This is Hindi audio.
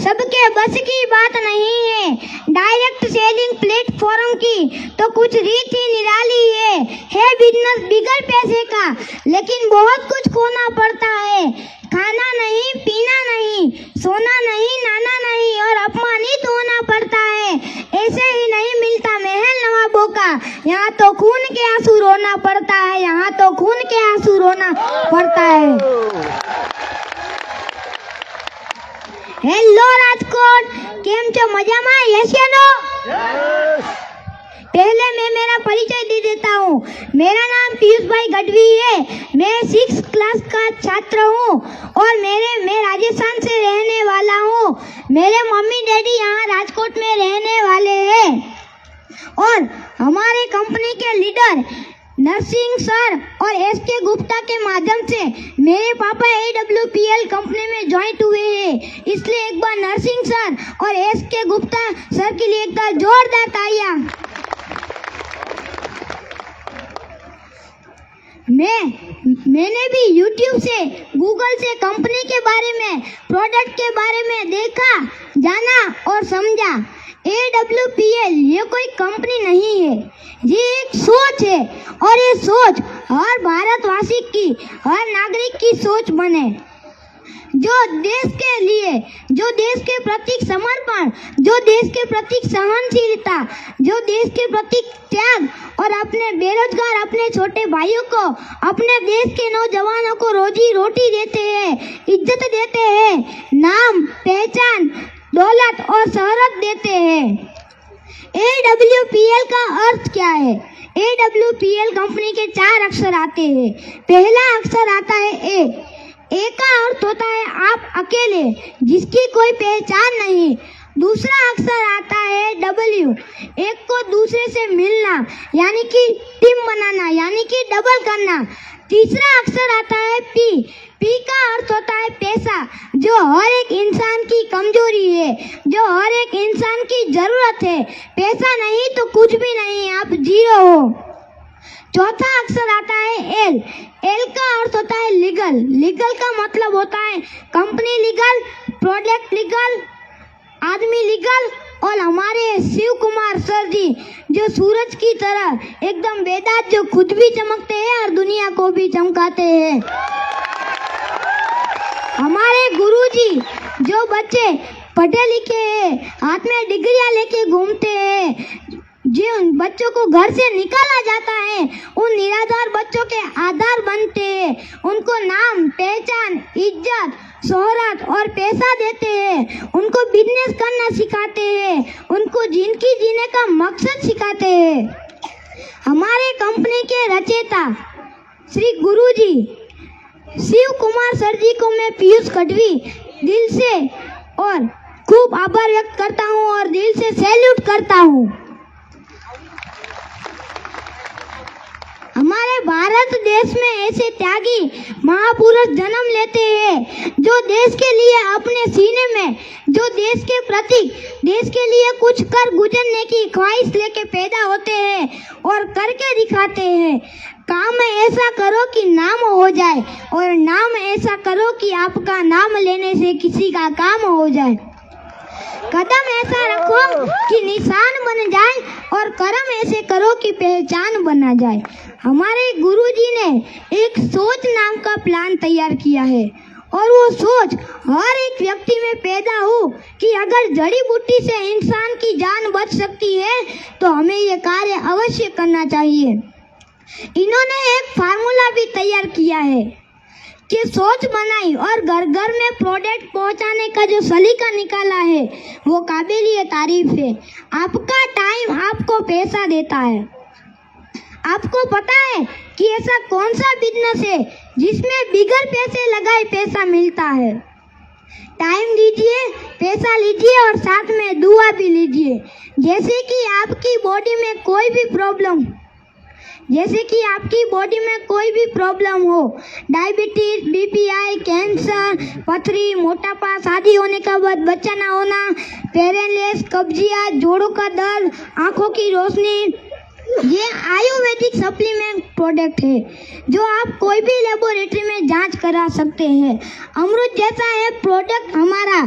सबके बस की बात नहीं है। डायरेक्ट सेलिंग प्लेटफॉर्म की तो कुछ रीत ही निराली है बिजनेस बिगड़ पैसे का, लेकिन बहुत कुछ खोना पड़ता है। खाना नहीं, पीना नहीं, सोना नहीं, नाना नहीं और अपमानित होना पड़ता है। ऐसे ही नहीं मिलता महल नवाबों का, यहाँ तो खून के आंसू रोना पड़ता है, यहाँ तो खून के आंसू रोना पड़ता है। हेलो राजकोट, केम छो? मजाમાં? यस या नो? पहले मैं मेरा परिचय दे देता हूँ। मेरा नाम पीयूष भाई गढ़वी है। मैं 6th क्लास का छात्र हूँ और मैं राजस्थान से रहने वाला हूँ। मेरे मम्मी डैडी यहाँ राजकोट में रहने वाले हैं और हमारे कंपनी के लीडर नरसिंह सर और एसके गुप्ता के माध्यम से मेरे पापा AWPL कंपनी में ज्वाइन हुए हैं। इसलिए एक बार नरसिंह सर और एसके गुप्ता सर के लिए एक बार जोरदार तालियां। मैंने भी YouTube से, Google से कंपनी के बारे में, प्रोडक्ट के बारे में देखा, जाना और समझा। AWPL ये कोई कंपनी नहीं है, ये एक सोच है और ये सोच हर भारतवासी की, हर नागरिक की सोच बने। जो देश के लिए, जो देश के प्रति समर्पण, जो देश के प्रति सहनशीलता, जो देश के प्रति त्याग और अपने बेरोजगार, अपने छोटे भाइयों को, अपने देश के नौजवानों को रोजी रोटी देते हैं, इज्जत देते हैं, नाम, पहचान, दौलत और शोहरत देते हैं। AWPL का अर्थ क्या है? AWPL कंपनी के 4 अक्षर आते हैं। पहला अक्षर आता है ए का अर्थ होता है आप अकेले, जिसकी कोई पहचान नहीं। दूसरा अक्षर आता है W, एक को दूसरे से मिलना, यानी कि टीम बनाना, यानी कि डबल करना। तीसरा अक्षर आता है P का अर्थ होता है पैसा, जो हर एक इंसान की कमजोरी है, जो हर एक इंसान की जरूरत है। पैसा नहीं तो कुछ भी नहीं, आप जीरो हो। चौथा अक्षर आता है L का अर्थ होता है लीगल का मतलब होता है कंपनी लीगल, प्रोडक्ट लीगल, आदमी लीगल और हमारे शिव कुमार सर जी जो सूरज की तरह एकदम बेदाग, जो खुद भी चमकते हैं और दुनिया को भी चमकाते हैं। हमारे गुरुजी जो बच्चे पढ़े लिखे हैं, हाथ में डिग्रियां लेके घूमते हैं, जिन बच्चों को घर से निकाला जाता है, उन निराधार बच्चों के आधार बनते हैं, उनको नाम, पहचान, इज्जत, शोहरत और पैसा देते हैं, उनको बिजनेस करना सिखाते हैं, उनको जिंदगी जीने का मकसद सिखाते हैं। हमारे कंपनी के रचयिता श्री गुरुजी शिव कुमार सर जी को मैं पीयूष गढ़वी दिल से और खूब आभार व्यक्त करता हूँ और दिल से सैल्यूट करता हूँ। हमारे भारत देश में ऐसे त्यागी महापुरुष जन्म लेते हैं जो देश के लिए अपने सीने में, जो देश के प्रति, देश के लिए कुछ कर गुजरने की ख्वाहिश लेके पैदा होते हैं और करके दिखाते हैं। काम ऐसा करो कि नाम हो जाए और नाम ऐसा करो कि आपका नाम लेने से किसी का काम हो जाए। कदम ऐसा रखो कि निशान बन जाए और कर्म ऐसे करो कि पहचान बना जाए। हमारे गुरुजी ने एक सोच नाम का प्लान तैयार किया है और वो सोच हर एक व्यक्ति में पैदा हो कि अगर जड़ी बूटी से इंसान की जान बच सकती है तो हमें ये कार्य अवश्य करना चाहिए। इन्होंने एक फार्मूला भी तैयार किया है कि सोच बनाई और घर घर में प्रोडक्ट पहुंचाने का जो सलीका निकाला है वो काबिलिए तारीफ है। आपका टाइम आपको पैसा देता है। आपको पता है कि ऐसा कौन सा बिजनेस है जिसमें बिगर पैसे लगाए पैसा मिलता है? टाइम दीजिए, पैसा लीजिए और साथ में दुआ भी लीजिए। जैसे कि आपकी बॉडी में कोई भी प्रॉब्लम, जैसे कि आपकी बॉडी में कोई भी प्रॉब्लम हो, डायबिटीज, बीपीआई, कैंसर, पथरी, मोटापा, शादी होने के बाद बच्चा ना होना, पैरालिसिस, कब्जियत, जोड़ों का दर्द, आंखों की रोशनी, ये आयुर्वेदिक सप्लीमेंट प्रोडक्ट है जो आप कोई भी लेबोरेटरी में जांच करा सकते हैं। अमृत जैसा है प्रोडक्ट हमारा।